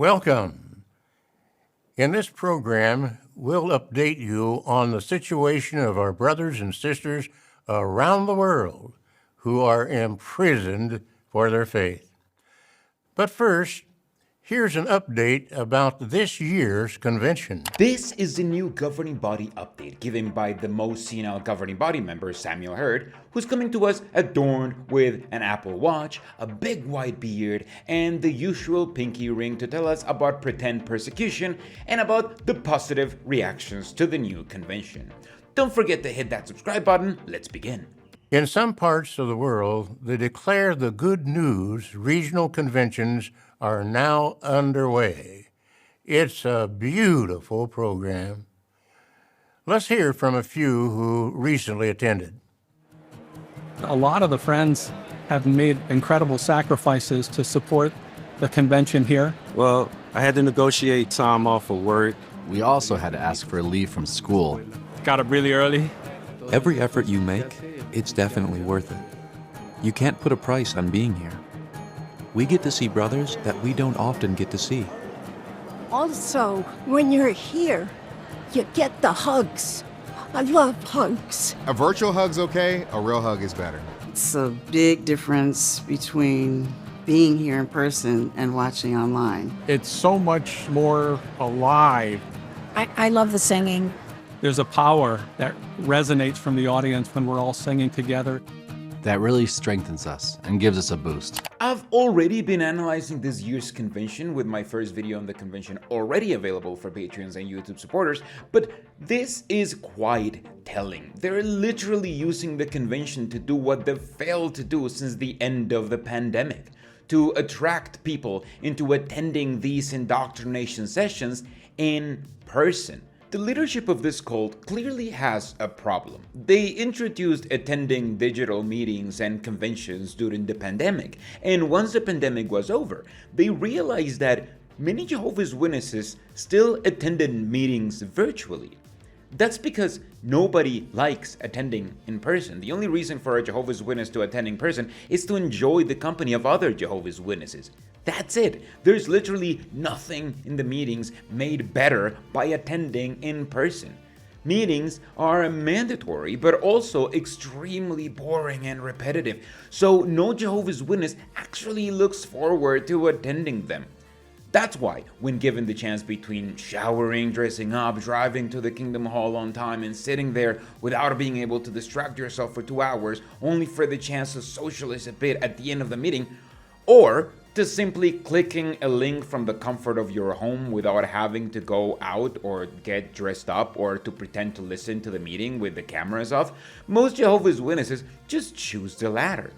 Welcome. In this program, we'll update you on the situation of our brothers and sisters around the world who are imprisoned for their faith. But first, here's an update about this year's convention. This is the new governing body update given by the most senile governing body member, Samuel Hurd, who's coming to us adorned with an Apple Watch, a big white beard, and the usual pinky ring to tell us about pretend persecution and about the positive reactions to the new convention. Don't forget to hit that subscribe button. Let's begin. In some parts of the world, they declare the good news regional conventions are now underway. It's a beautiful program. Let's hear from a few who recently attended. A lot of the friends have made incredible sacrifices to support the convention here. Well, I had to negotiate time off of work. We also had to ask for a leave from school. Got up really early. Every effort you make, it's definitely worth it. You can't put a price on being here. We get to see brothers that we don't often get to see. Also, when you're here, you get the hugs. I love hugs. A virtual hug's okay, a real hug is better. It's a big difference between being here in person and watching online. It's so much more alive. I love the singing. There's a power that resonates from the audience when we're all singing together. That really strengthens us and gives us a boost. I've already been analyzing this year's convention with my first video on the convention already available for Patreons and YouTube supporters, but this is quite telling. They're literally using the convention to do what they've failed to do since the end of the pandemic, to attract people into attending these indoctrination sessions in person. The leadership of this cult clearly has a problem. They introduced attending digital meetings and conventions during the pandemic, and once the pandemic was over, they realized that many Jehovah's Witnesses still attended meetings virtually. That's because nobody likes attending in person. The only reason for a Jehovah's Witness to attend in person is to enjoy the company of other Jehovah's Witnesses. That's it. There's literally nothing in the meetings made better by attending in person. Meetings are mandatory, but also extremely boring and repetitive, so no Jehovah's Witness actually looks forward to attending them. That's why, when given the chance between showering, dressing up, driving to the Kingdom Hall on time, and sitting there without being able to distract yourself for 2 hours, only for the chance to socialize a bit at the end of the meeting, or to simply clicking a link from the comfort of your home without having to go out or get dressed up or to pretend to listen to the meeting with the cameras off, most Jehovah's Witnesses just choose the latter.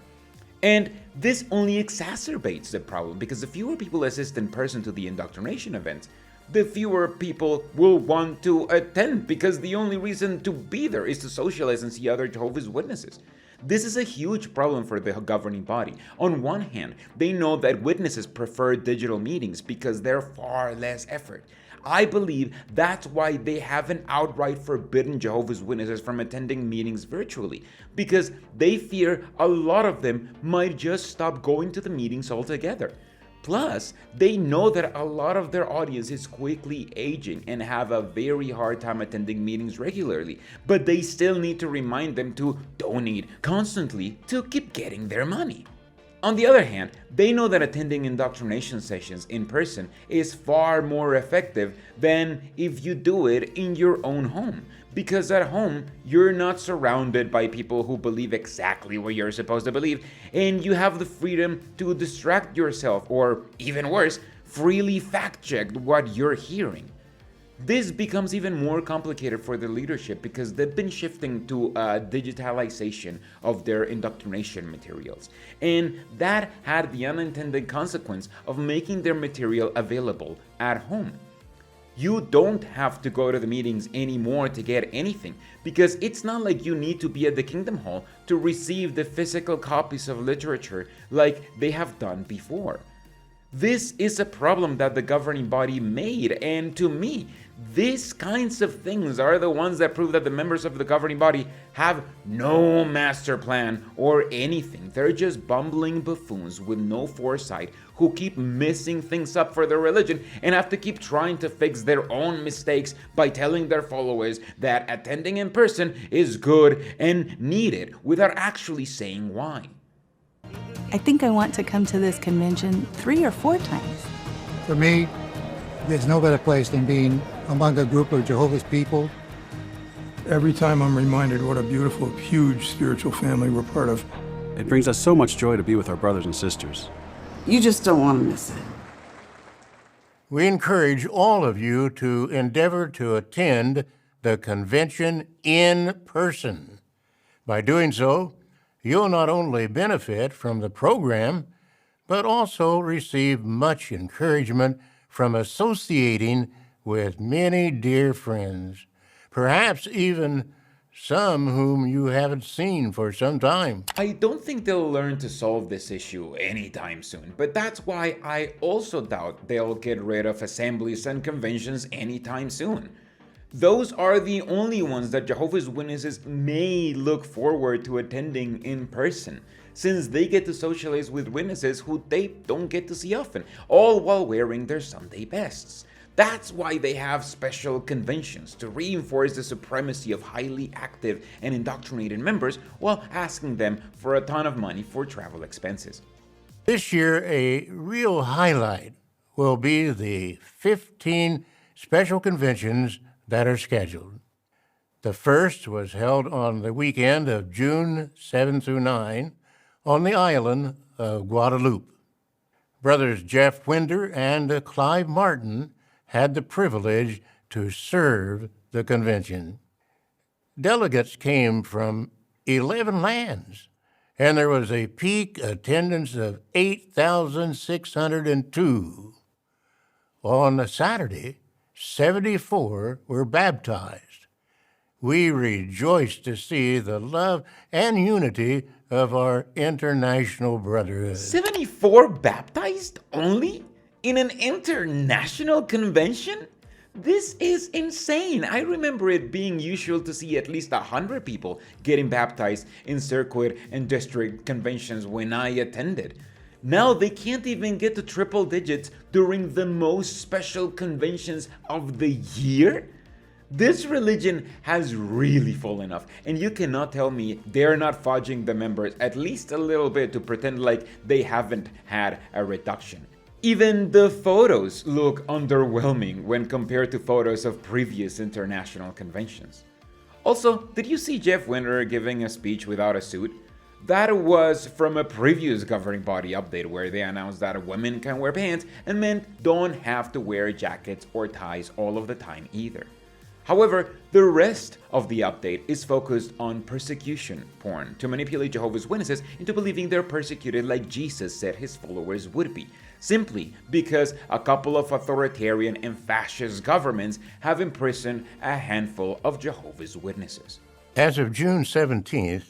And this only exacerbates the problem because the fewer people assist in person to the indoctrination events, the fewer people will want to attend because the only reason to be there is to socialize and see other Jehovah's Witnesses. This is a huge problem for the governing body. On one hand, they know that witnesses prefer digital meetings because they're far less effort. I believe that's why they haven't outright forbidden Jehovah's Witnesses from attending meetings virtually, because they fear a lot of them might just stop going to the meetings altogether. Plus, they know that a lot of their audience is quickly aging and have a very hard time attending meetings regularly, but they still need to remind them to donate constantly to keep getting their money. On the other hand, they know that attending indoctrination sessions in person is far more effective than if you do it in your own home. Because at home, you're not surrounded by people who believe exactly what you're supposed to believe, and you have the freedom to distract yourself, or even worse, freely fact-check what you're hearing. This becomes even more complicated for the leadership because they've been shifting to digitalization of their indoctrination materials. And that had the unintended consequence of making their material available at home. You don't have to go to the meetings anymore to get anything because it's not like you need to be at the Kingdom Hall to receive the physical copies of literature like they have done before. This is a problem that the governing body made, and to me, these kinds of things are the ones that prove that the members of the governing body have no master plan or anything. They're just bumbling buffoons with no foresight who keep messing things up for their religion and have to keep trying to fix their own mistakes by telling their followers that attending in person is good and needed without actually saying why. I think I want to come to this convention 3 or 4 times. For me, there's no better place than being among a group of Jehovah's people. Every time I'm reminded what a beautiful, huge spiritual family we're part of. It brings us so much joy to be with our brothers and sisters. You just don't want to miss it. We encourage all of you to endeavor to attend the convention in person. By doing so, you'll not only benefit from the program, but also receive much encouragement from associating with many dear friends, perhaps even some whom you haven't seen for some time. I don't think they'll learn to solve this issue anytime soon, but that's why I also doubt they'll get rid of assemblies and conventions anytime soon. Those are the only ones that Jehovah's Witnesses may look forward to attending in person, since they get to socialize with witnesses who they don't get to see often, all while wearing their Sunday bests. That's why they have special conventions, to reinforce the supremacy of highly active and indoctrinated members while asking them for a ton of money for travel expenses. This year, a real highlight will be the 15 special conventions that are scheduled. The first was held on the weekend of June 7 through 9 on the island of Guadeloupe. Brothers Jeff Winder and Clive Martin had the privilege to serve the convention. Delegates came from 11 lands, and there was a peak attendance of 8,602. On Saturday, 74 were baptized. We rejoice to see the love and unity of our international brotherhood. 74 baptized only? In an international convention? This is insane. I remember it being usual to see at least 100 people getting baptized in circuit and district conventions when I attended. Now they can't even get to triple digits during the most special conventions of the year? This religion has really fallen off, and you cannot tell me they're not fudging the members at least a little bit to pretend like they haven't had a reduction. Even the photos look underwhelming when compared to photos of previous international conventions. Also, did you see Jeff Winder giving a speech without a suit? That was from a previous governing body update where they announced that women can wear pants and men don't have to wear jackets or ties all of the time either. However, the rest of the update is focused on persecution porn to manipulate Jehovah's Witnesses into believing they're persecuted like Jesus said his followers would be, simply because a couple of authoritarian and fascist governments have imprisoned a handful of Jehovah's Witnesses. As of June 17th,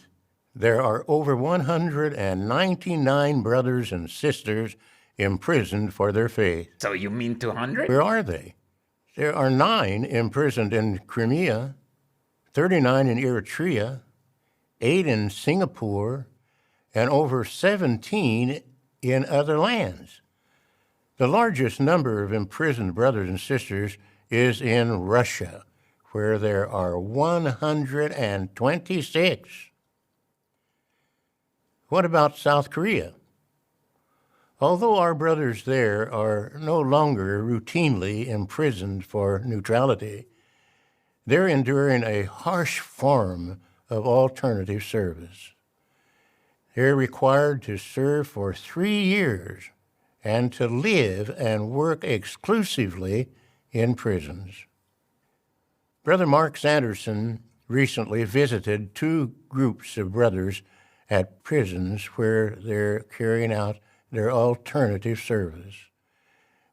there are over 199 brothers and sisters imprisoned for their faith. So you mean 200? Where are they? There are 9 imprisoned in Crimea, 39 in Eritrea, 8 in Singapore, and over 17 in other lands. The largest number of imprisoned brothers and sisters is in Russia, where there are 126. What about South Korea? Although our brothers there are no longer routinely imprisoned for neutrality, they're enduring a harsh form of alternative service. They're required to serve for 3 years and to live and work exclusively in prisons. Brother Mark Sanderson recently visited 2 groups of brothers at prisons where they're carrying out their alternative service.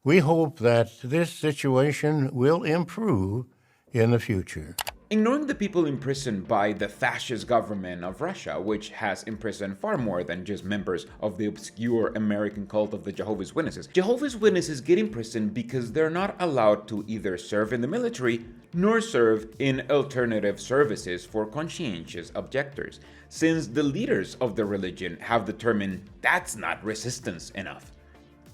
We hope that this situation will improve in the future. Ignoring the people imprisoned by the fascist government of Russia, which has imprisoned far more than just members of the obscure American cult of the Jehovah's Witnesses. Jehovah's Witnesses get imprisoned because they're not allowed to either serve in the military nor serve in alternative services for conscientious objectors, since the leaders of the religion have determined that's not resistance enough.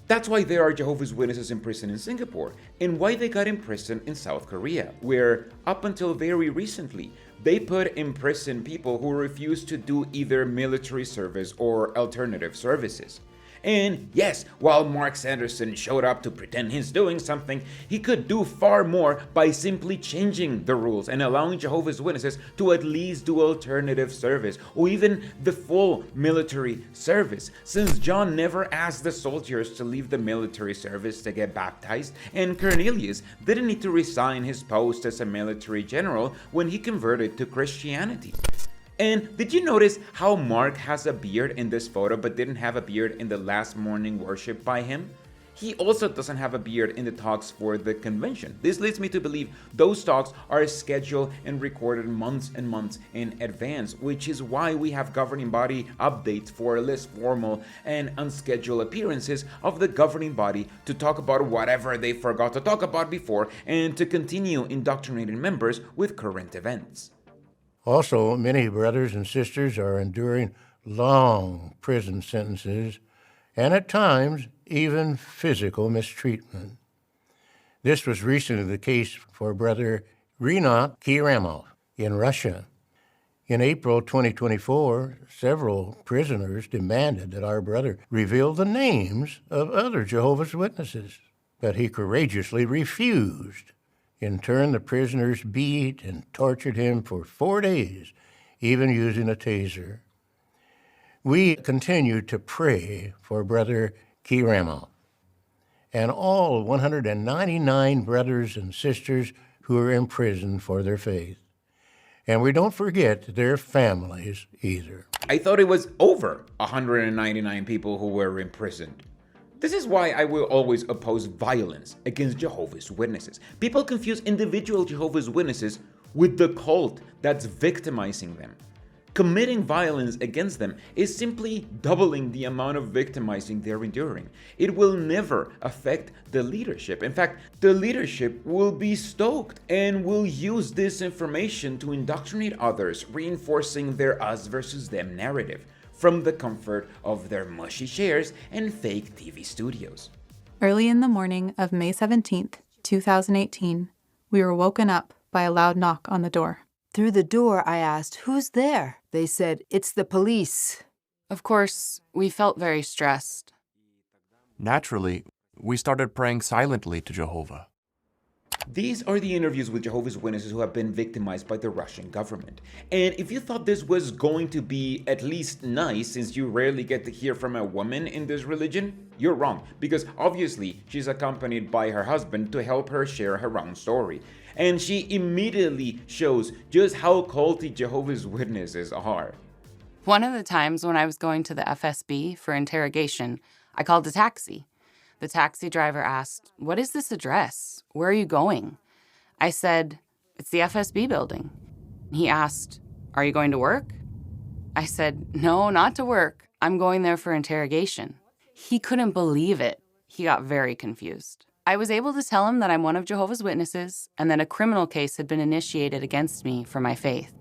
That's why there are Jehovah's Witnesses imprisoned in Singapore, and why they got imprisoned in South Korea, where, up until very recently, they put in prison people who refused to do either military service or alternative services. And yes, while Mark Sanderson showed up to pretend he's doing something, he could do far more by simply changing the rules and allowing Jehovah's Witnesses to at least do alternative service or even the full military service, since John never asked the soldiers to leave the military service to get baptized, and Cornelius didn't need to resign his post as a military general when he converted to Christianity. And did you notice how Mark has a beard in this photo but didn't have a beard in the last morning worship by him? He also doesn't have a beard in the talks for the convention. This leads me to believe those talks are scheduled and recorded months and months in advance, which is why we have governing body updates for less formal and unscheduled appearances of the governing body to talk about whatever they forgot to talk about before and to continue indoctrinating members with current events. Also, many brothers and sisters are enduring long prison sentences and at times even physical mistreatment. This was recently the case for Brother Rinat Kiramov in Russia. In April 2024, several prisoners demanded that our brother reveal the names of other Jehovah's Witnesses, but he courageously refused. In turn, the prisoners beat and tortured him for 4 days, even using a taser. We continue to pray for Brother Kiramov and all 199 brothers and sisters who are in prison for their faith. And we don't forget their families either. I thought it was over 199 people who were imprisoned. This is why I will always oppose violence against Jehovah's Witnesses. People confuse individual Jehovah's Witnesses with the cult that's victimizing them. Committing violence against them is simply doubling the amount of victimizing they're enduring. It will never affect the leadership. In fact, the leadership will be stoked and will use this information to indoctrinate others, reinforcing their us versus them narrative from the comfort of their mushy chairs and fake TV studios. Early in the morning of May 17th, 2018, we were woken up by a loud knock on the door. Through the door, I asked, "Who's there?" They said, "It's the police." Of course, we felt very stressed. Naturally, we started praying silently to Jehovah. These are the interviews with Jehovah's Witnesses who have been victimized by the Russian government. And if you thought this was going to be at least nice, since you rarely get to hear from a woman in this religion, you're wrong, because obviously she's accompanied by her husband to help her share her own story. And she immediately shows just how culty Jehovah's Witnesses are. One of the times when I was going to the FSB for interrogation, I called a taxi. The taxi driver asked, "What is this address? Where are you going?" I said, "It's the FSB building." He asked, "Are you going to work?" I said, "No, not to work. I'm going there for interrogation." He couldn't believe it. He got very confused. I was able to tell him that I'm one of Jehovah's Witnesses and that a criminal case had been initiated against me for my faith.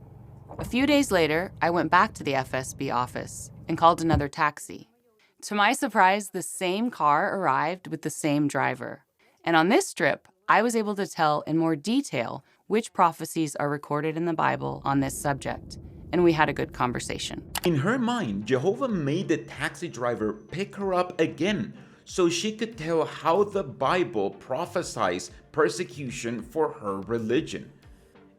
A few days later, I went back to the FSB office and called another taxi. To my surprise, the same car arrived with the same driver. And on this trip, I was able to tell in more detail which prophecies are recorded in the Bible on this subject, and we had a good conversation. In her mind, Jehovah made the taxi driver pick her up again so she could tell how the Bible prophesies persecution for her religion.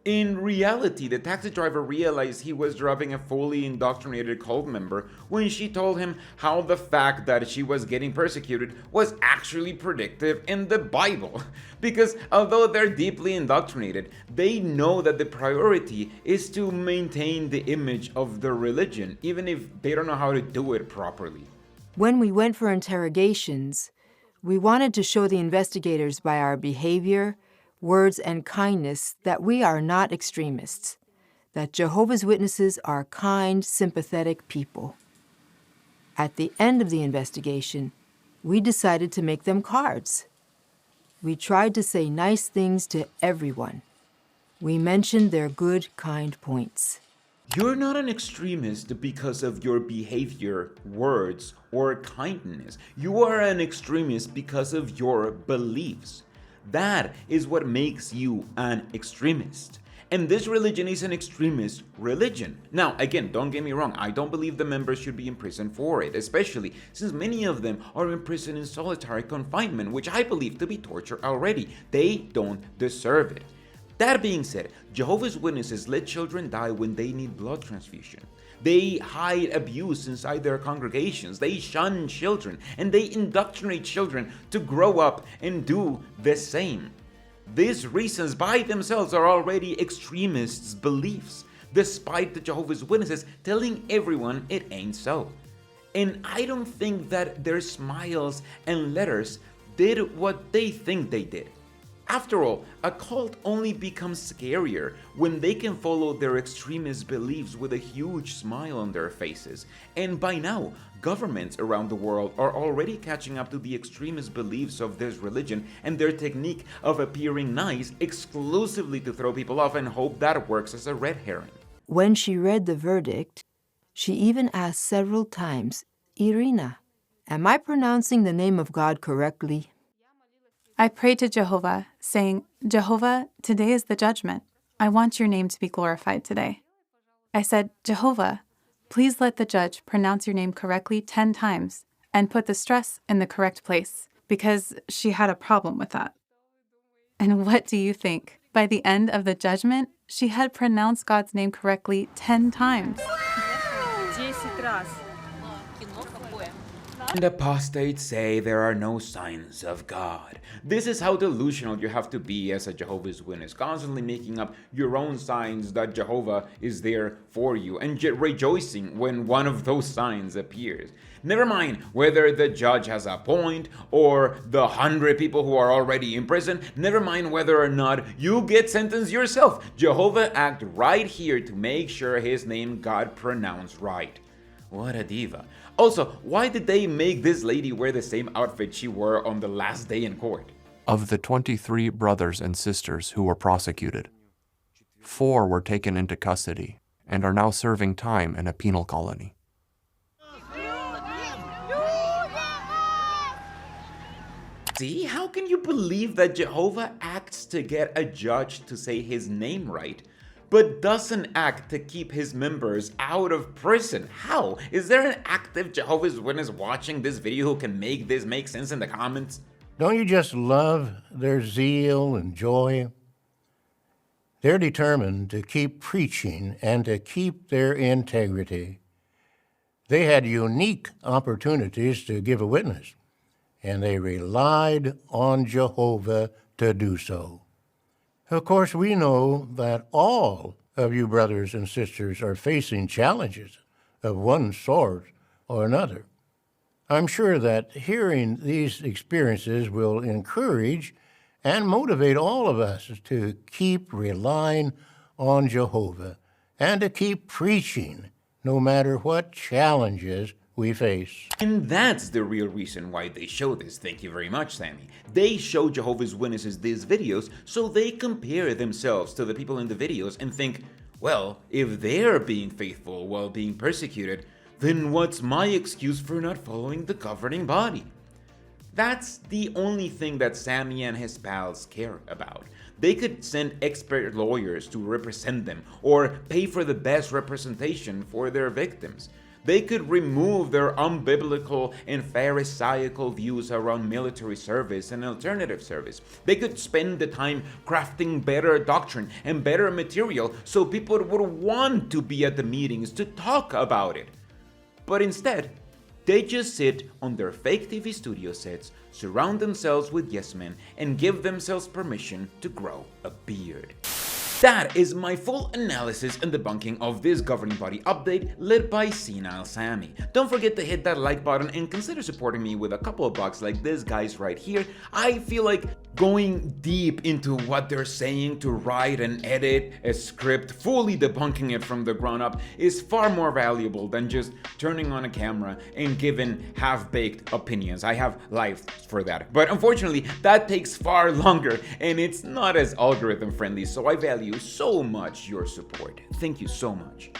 In reality, the taxi driver realized he was driving a fully indoctrinated cult member when she told him how the fact that she was getting persecuted was actually predictive in the Bible. Because although they're deeply indoctrinated, they know that the priority is to maintain the image of the religion, even if they don't know how to do it properly. When we went for interrogations, we wanted to show the investigators by our behavior, words, and kindness that we are not extremists, that Jehovah's Witnesses are kind, sympathetic people. At the end of the investigation, we decided to make them cards. We tried to say nice things to everyone. We mentioned their good, kind points. You're not an extremist because of your behavior, words, or kindness. You are an extremist because of your beliefs. That is what makes you an extremist. And this religion is an extremist religion. Now, again, don't get me wrong, I don't believe the members should be in prison for it, especially since many of them are in prison in solitary confinement, which I believe to be torture already. They don't deserve it. That being said, Jehovah's Witnesses let children die when they need blood transfusion. They hide abuse inside their congregations, they shun children, and they indoctrinate children to grow up and do the same. These reasons by themselves are already extremists' beliefs, despite the Jehovah's Witnesses telling everyone it ain't so. And I don't think that their smiles and letters did what they think they did. After all, a cult only becomes scarier when they can follow their extremist beliefs with a huge smile on their faces. And by now, governments around the world are already catching up to the extremist beliefs of this religion and their technique of appearing nice exclusively to throw people off and hope that works as a red herring. When she read the verdict, she even asked several times, "Irina, am I pronouncing the name of God correctly?" I prayed to Jehovah, saying, "Jehovah, today is the judgment. I want your name to be glorified today." I said, "Jehovah, please let the judge pronounce your name correctly 10 times and put the stress in the correct place," because she had a problem with that. And what do you think? By the end of the judgment, she had pronounced God's name correctly 10 times. And apostates say there are no signs of God. This is how delusional you have to be as a Jehovah's Witness, constantly making up your own signs that Jehovah is there for you and rejoicing when one of those signs appears. Never mind whether the judge has a point or the 100 people who are already in prison. Never mind whether or not you get sentenced yourself. Jehovah acted right here to make sure his name got pronounced right. What a diva. Also, why did they make this lady wear the same outfit she wore on the last day in court? Of the 23 brothers and sisters who were prosecuted, 4 were taken into custody and are now serving time in a penal colony. See, how can you believe that Jehovah acts to get a judge to say his name right, but doesn't act to keep his members out of prison? How? Is there an active Jehovah's Witness watching this video who can make this make sense in the comments? Don't you just love their zeal and joy? They're determined to keep preaching and to keep their integrity. They had unique opportunities to give a witness, and they relied on Jehovah to do so. Of course, we know that all of you brothers and sisters are facing challenges of one sort or another. I'm sure that hearing these experiences will encourage and motivate all of us to keep relying on Jehovah and to keep preaching no matter what challenges we face. And that's the real reason why they show this. Thank you very much, Sammy. They show Jehovah's Witnesses these videos so they compare themselves to the people in the videos and think, well, if they're being faithful while being persecuted, then what's my excuse for not following the governing body? That's the only thing that Sammy and his pals care about. They could send expert lawyers to represent them or pay for the best representation for their victims. They could remove their unbiblical and pharisaical views around military service and alternative service. They could spend the time crafting better doctrine and better material so people would want to be at the meetings to talk about it. But instead, they just sit on their fake TV studio sets, surround themselves with yes men, and give themselves permission to grow a beard. That is my full analysis and debunking of this governing body update led by Senile Sammy. Don't forget to hit that like button and consider supporting me with a couple of bucks like this guy's right here. I feel like going deep into what they're saying to write and edit a script, fully debunking it from the ground up, is far more valuable than just turning on a camera and giving half-baked opinions. I have life for that. But unfortunately, that takes far longer and it's not as algorithm friendly, so I value so much your support. Thank you so much.